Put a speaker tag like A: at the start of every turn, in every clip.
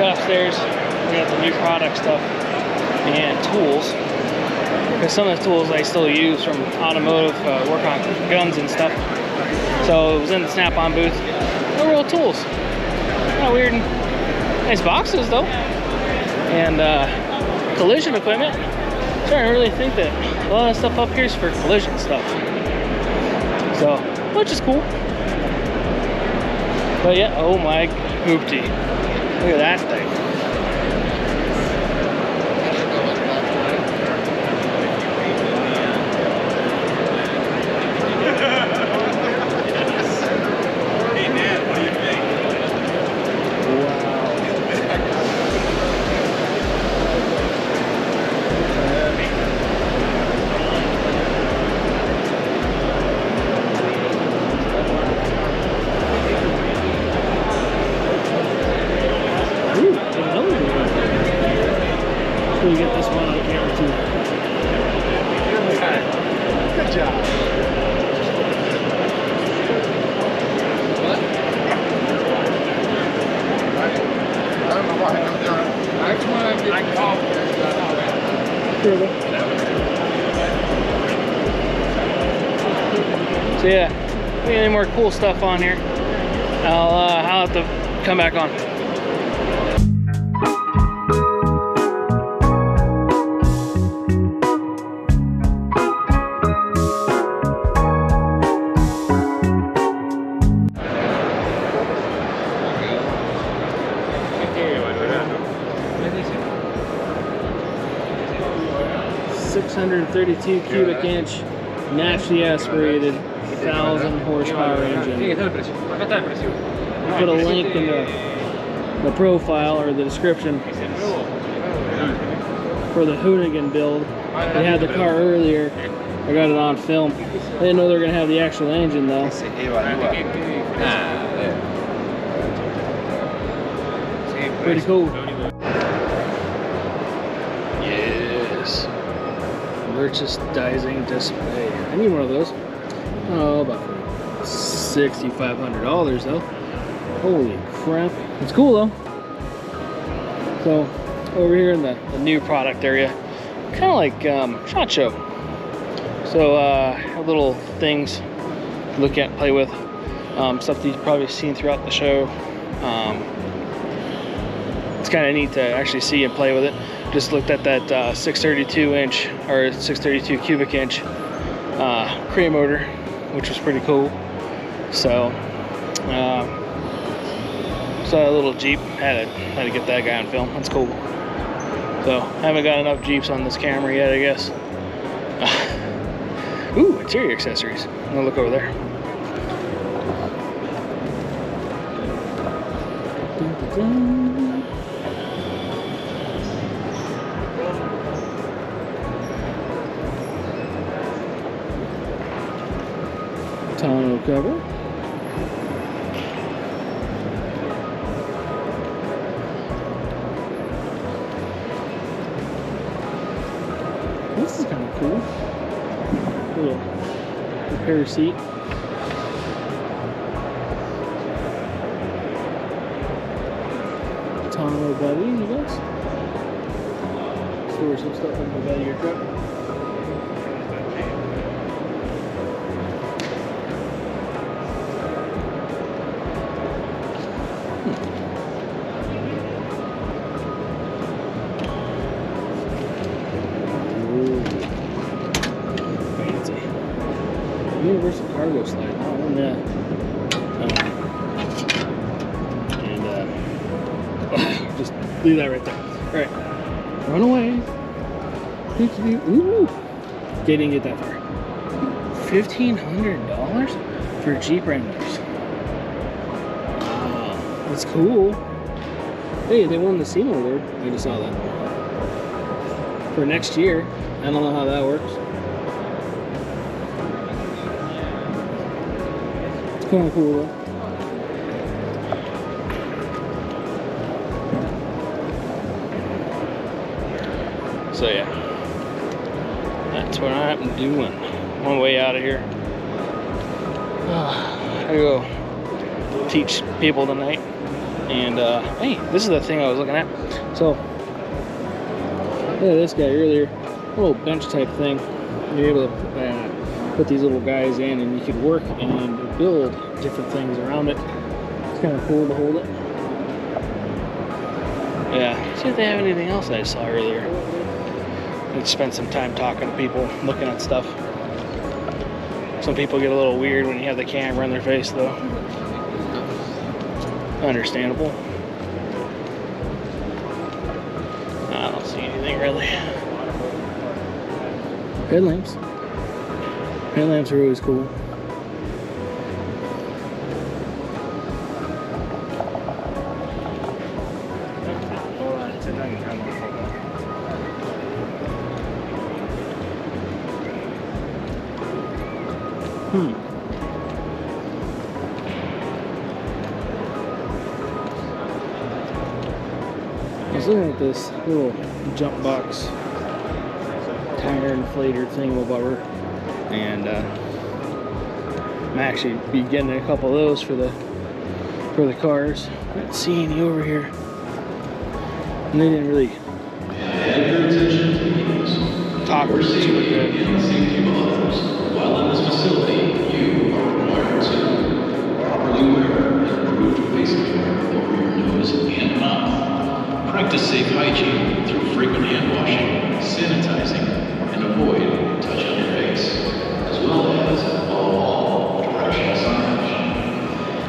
A: got upstairs, we got the new product stuff and tools. Because some of the tools I still use from automotive, work on guns and stuff. So it was in the Snap-on booth. No real tools. Kind of weird. Nice boxes though. And collision equipment. I'm starting to really think that a lot of stuff up here is for collision stuff. So, which is cool. But yeah, oh my hoopty. Look at that thing. We get this one on camera too. Good job.
B: I don't know why. I just want to get called.
A: So yeah, if we get any more cool stuff on here, I'll have to come back on. .632 cubic inch, naturally aspirated, 1,000 horsepower engine. Put a link in the profile or the description for the Hoonigan build. They had the car earlier. I got it on film. I didn't know they were gonna have the actual engine though. Pretty cool. Yes. Merchandising display. I need one of those. Oh, about $6,500 though. Holy crap. It's cool though. So, over here in the new product area, kind of like SHOT Show. So, little things to look at, play with. Stuff that you've probably seen throughout the show. It's kind of neat to actually see and play with it. Just looked at that 632 inch or 632 cubic inch crane motor, which was pretty cool. So, saw a little Jeep. Had to get that guy on film. That's cool. So, haven't got enough Jeeps on this camera yet, I guess. Ooh, interior accessories. I'm gonna look over there. Dun, dun, dun. Tonneau cover. This is kind of cool. Little repair seat. Tonneau buddy, you guys. Store some stuff in the bed of your truck. Universal cargo slide. Oh, yeah. And just leave that right there. All right, run away. Ooh, didn't get that far. $1,500 for Jeep Wranglers. Wow, that's cool. Hey, they won the SEMA award. I just saw that for next year. I don't know how that works. Kind of cool though. So yeah, that's what I'm doing. On the way out of here. I go teach people tonight And hey, this is the thing I was looking at. So look at this guy earlier, a little bench type thing. You're able to put these little guys in, and you could work and build different things around it. It's kind of cool to hold it. Yeah, see if they have anything else I saw earlier. Let's spend some time talking to people, looking at stuff. Some people get a little weird when you have the camera in their face, though. Understandable. I don't see anything really. Headlamps. Headlamps are always cool. I was looking at this little jump box tire inflator thingamabobber, and I'm actually be getting a couple of those for the cars. Not seeing you over here, and they didn't really talk super good.
C: While in this facility, you are required to properly wear an approved face covering over your nose and mouth. Practice safe hygiene through frequent hand washing, sanitizing, and avoid touching your face, as well as all directional signage.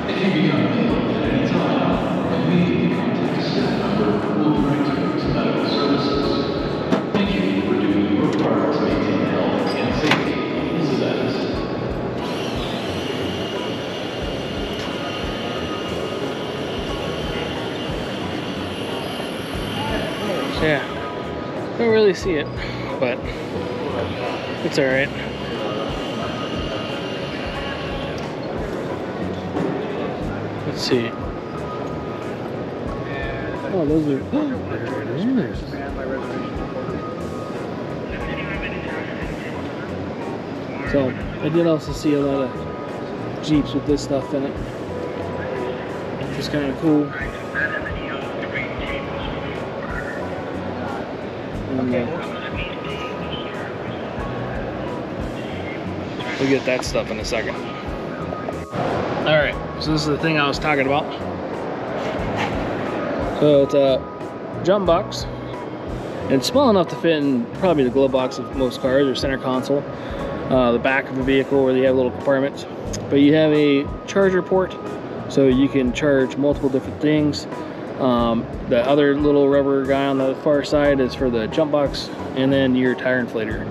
C: If you become ill at any time, immediately contact a staff member who will direct you to medical services. Thank you for doing your part to maintain the health and safety of this event.
A: Yeah, don't really see it, but it's all right. Let's see. Oh, those are. There it is. So I did also see a lot of Jeeps with this stuff in it, which is kind of cool. And, we'll get that stuff in a second. All right, so this is the thing I was talking about. So it's a jump box. It's small enough to fit in probably the glove box of most cars or center console, the back of a vehicle where you have little compartments. But you have a charger port, so you can charge multiple different things. The other little rubber guy on the far side is for the jump box, and then your tire inflator.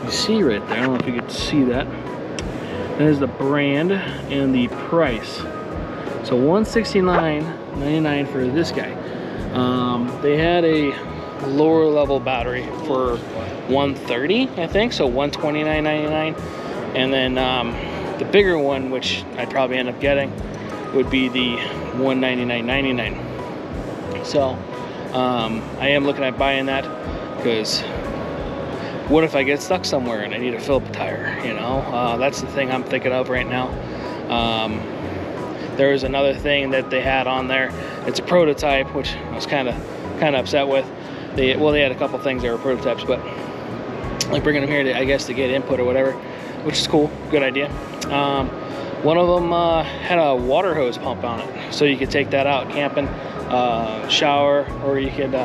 A: You see right there, I don't know if you can see that. There's the brand and the price. So $169.99 for this guy. They had a lower level battery for $130, I think, so $129.99. And then the bigger one, which I'd probably end up getting, would be the $199.99. So I am looking at buying that, because what if I get stuck somewhere and I need to fill up a tire, you know? That's the thing I'm thinking of right now. There was another thing that they had on there. It's a prototype, which I was kind of upset with. They had a couple things that were prototypes, but like bringing them here to, I guess, to get input or whatever, which is cool, good idea. One of them had a water hose pump on it, so you could take that out camping, shower, or you could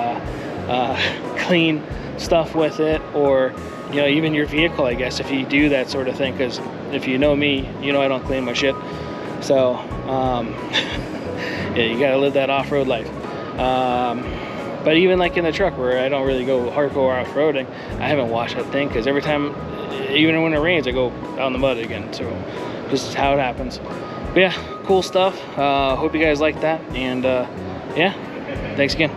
A: clean stuff with it, or you know, even your vehicle, I guess, if you do that sort of thing. Because if you know me, you know I don't clean my shit. So yeah, you gotta live that off-road life. But even like in the truck, where I don't really go hardcore off-roading, I haven't washed that thing, because every time, even when it rains, I go out in the mud again. So this is how it happens. But yeah, cool stuff. Hope you guys like that, and yeah, thanks again.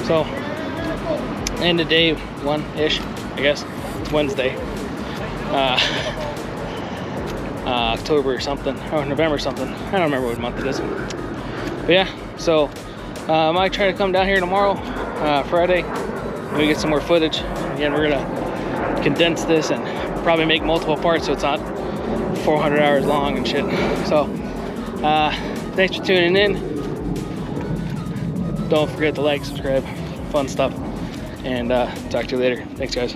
A: So, end of day one-ish, I guess. It's Wednesday. October something, or November something. I don't remember what month it is. But yeah, so I might try to come down here tomorrow, Friday, maybe get some more footage. Again, we're gonna condense this and probably make multiple parts so it's not 400 hours long and shit. So thanks for tuning in. Don't forget to like, subscribe, fun stuff, and talk to you later. Thanks, guys.